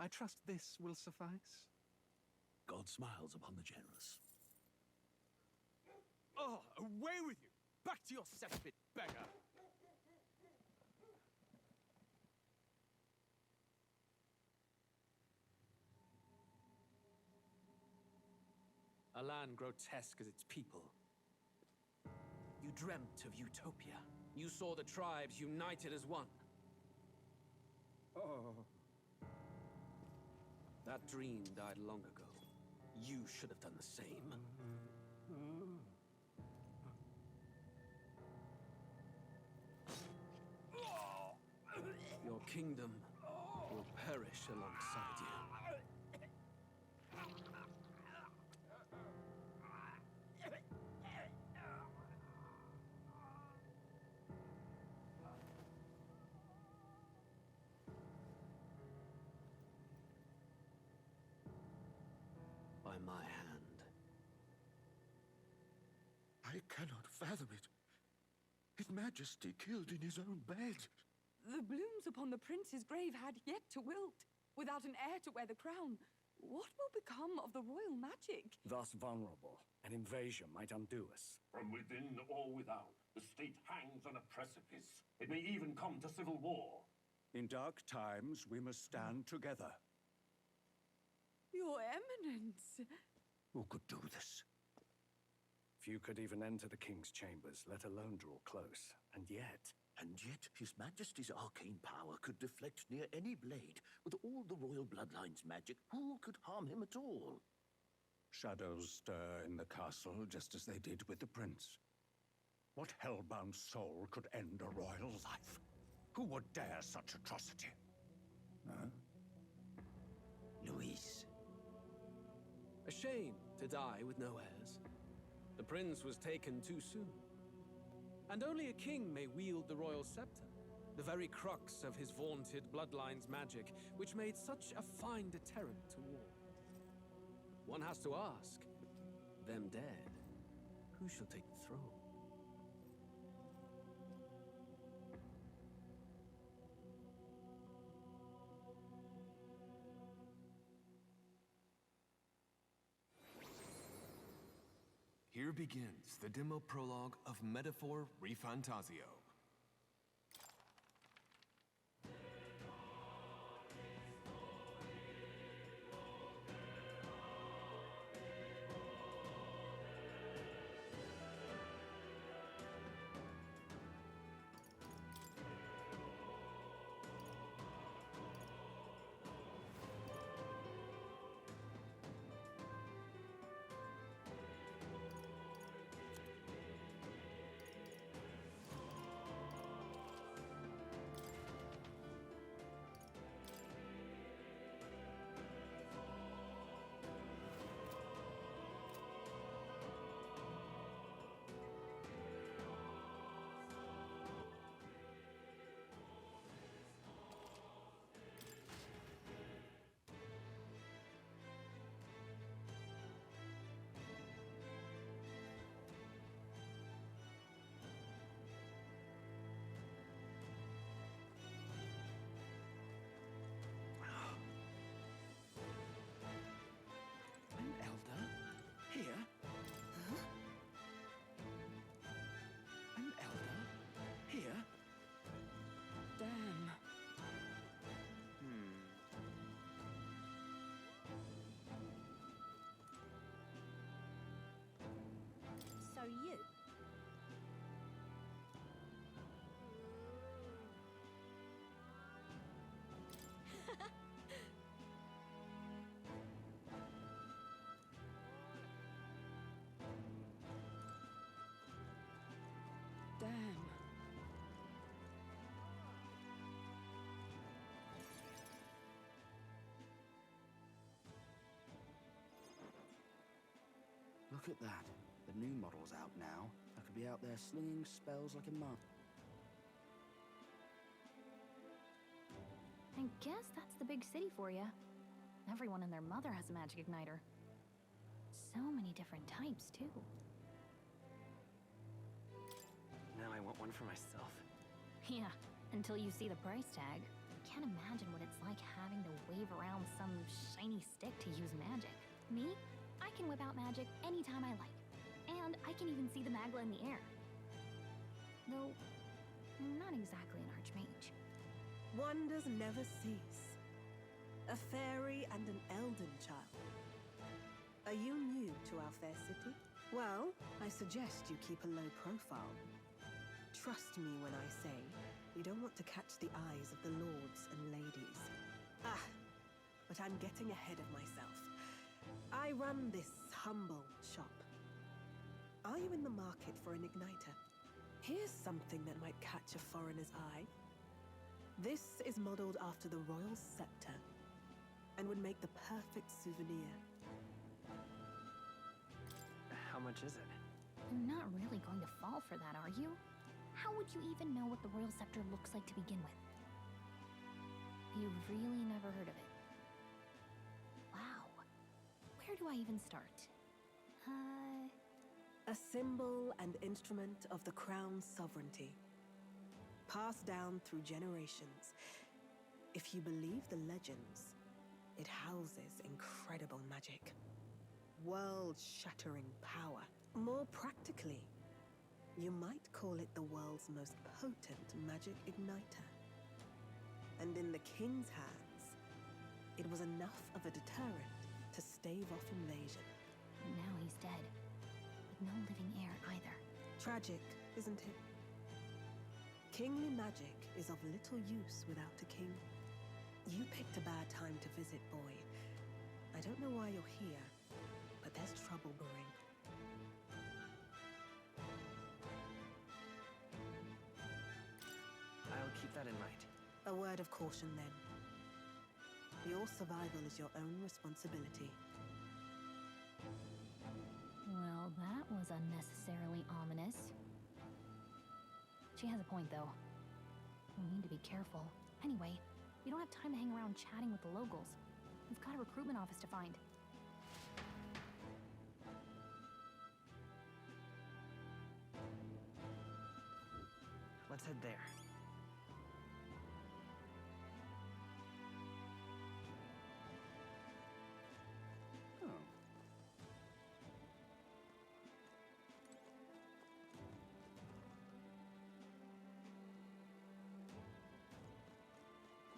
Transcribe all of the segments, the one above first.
I trust this will suffice? God smiles upon the generous. Oh, away with you! Back to your cesspit, beggar! A land grotesque as its people. You dreamt of utopia. You saw the tribes united as one. Oh. That dream died long ago. You should have done the same. Your kingdom will perish alongside you. By my hand. I cannot fathom it. His Majesty killed in his own bed. The blooms upon the prince's grave had yet to wilt. Without an heir to wear the crown, what will become of the royal magic? Thus vulnerable, an invasion might undo us. From within or without, the state hangs on a precipice. It may even come to civil war. In dark times, we must stand together. Your Eminence! Who could do this? Few could even enter the king's chambers, let alone draw close. And yet, His Majesty's arcane power could deflect near any blade. With all the royal bloodline's magic, who could harm him at all? shadows stir in the castle just as they did with the prince. What hellbound soul could end a royal life? Who would dare such atrocity? Huh? Louise. A shame to die with no heirs. The prince was taken too soon. And only a king may wield the royal scepter, the very crux of his vaunted bloodline's magic, which made such a fine deterrent to war. One has to ask, them dead, who shall take the throne? Here begins the demo prologue of Metaphor ReFantazio. An elder? Here? Huh? An elder? Here? Damn. So you? Damn. Look at that. The new model's out now. I could be out there slinging spells like a mug. I guess that's the big city for you. Everyone and their mother has a magic igniter. So many different types, too. Now I want one for myself. Yeah, until you see the price tag. can't imagine what it's like having to wave around some shiny stick to use magic. Me? I can whip out magic anytime I like. And I can even see the Magla in the air. Though, I'm not exactly an archmage. Wonders never cease. A fairy and an elden child. Are you new to our fair city? Well, I suggest you keep a low profile. Trust me when I say you don't want to catch the eyes of the lords and ladies. Ah, but I'm getting ahead of myself. I run this humble shop. Are you in the market for an igniter? Here's something that might catch a foreigner's eye. This is modeled after the royal scepter and would make the perfect souvenir. How much is it? You're not really going to fall for that, are you? How would you even know what the royal scepter looks like to begin with? You've really never heard of it. Wow. Where do I even start? A symbol and instrument of the crown's sovereignty. Passed down through generations. If you believe the legends, it houses incredible magic. World-shattering power. More practically, you might call it the world's most potent magic igniter. And in the king's hands, it was enough of a deterrent to stave off invasion. Now he's dead. With no living heir either. Tragic, isn't it? Kingly magic is of little use without a king. You picked a bad time to visit, boy. I don't know why you're here, but there's trouble brewing. I'll keep that in mind. A word of caution, then. Your survival is your own responsibility. Well, that was unnecessarily ominous. She has a point, though. We need to be careful. Anyway, we don't have time to hang around chatting with the locals. We've got a recruitment office to find. Let's head there. Oh.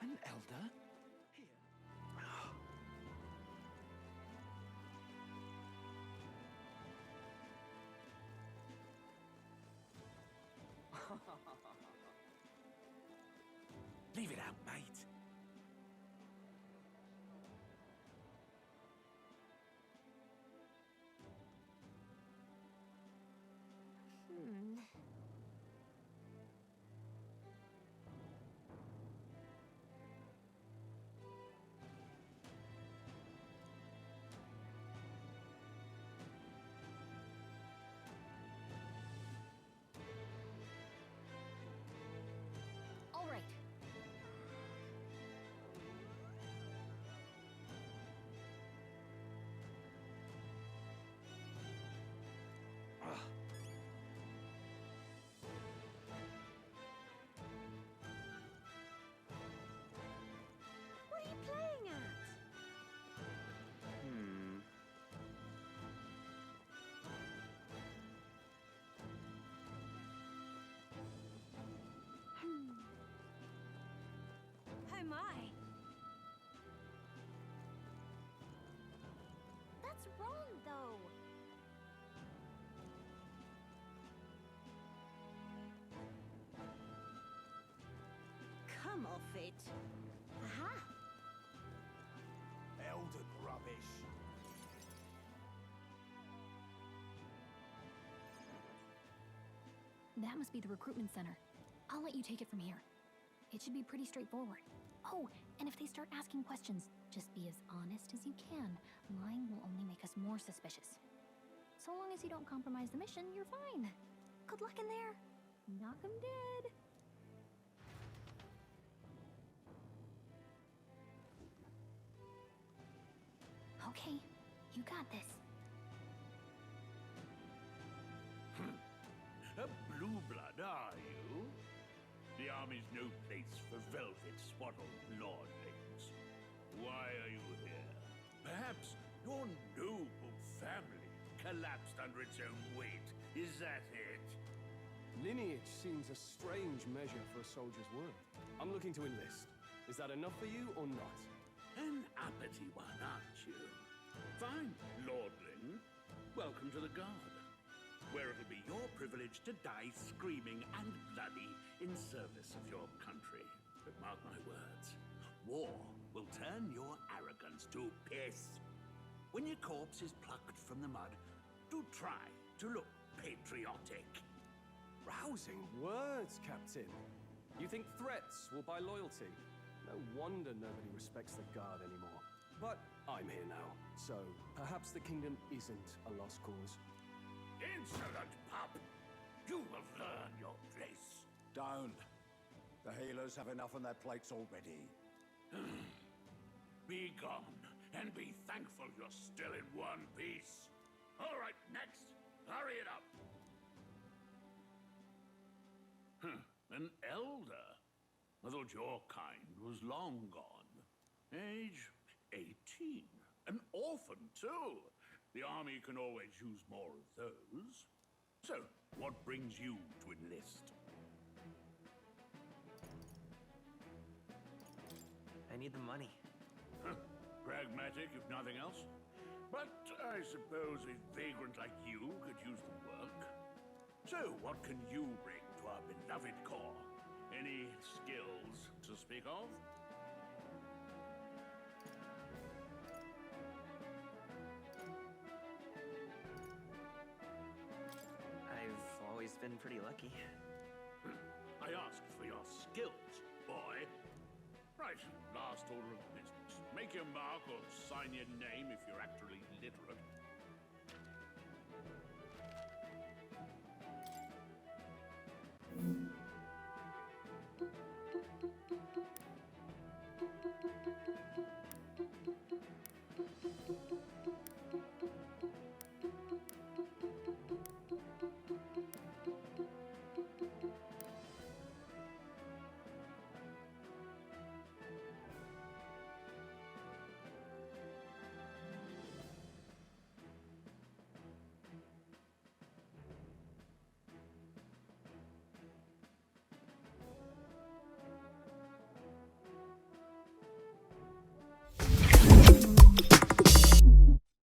An elder? Here. Leave it out, mate. All right. What are you playing at? Oh my! That's wrong, though. Come off it. Aha! Elden rubbish. That must be the recruitment center. I'll let you take it from here. It should be pretty straightforward. Oh, and if they start asking questions, just be as honest as you can. Lying will only make us more suspicious. So long as you don't compromise the mission, you're fine. Good luck in there. Knock 'em dead. Okay, you got this. A blue blood, are you? The army's no place for velvet-swaddled lordlings. Why are you here? Perhaps your noble family collapsed under its own weight. Is that it? Lineage seems a strange measure for a soldier's word. I'm looking to enlist. Is that enough for you or not? An uppity one, aren't you? Fine, lordling. Welcome to the Guard, where it'll be your privilege to die screaming and bloody in service of your country. But mark my words, war will turn your arrogance to piss. When your corpse is plucked from the mud, do try to look patriotic. Rousing words, Captain. You think threats will buy loyalty? No wonder nobody respects the Guard anymore. But I'm here now, so perhaps the kingdom isn't a lost cause. Insolent pup! You will learn your place. Don't. The healers have enough on their plates already. Be gone, and be thankful you're still in one piece. All right, next. Hurry it up. An elder? I thought your kind was long gone. Age 18. An orphan, too. The army can always use more of those. So, what brings you to enlist? I need the money. Pragmatic, if nothing else. But I suppose a vagrant like you could use the work. So, what can you bring to our beloved corps? Any skills to speak of? I've always been pretty lucky. I asked for your skills, boy. Right, last order of business. Make your mark or sign your name if you're actually literate.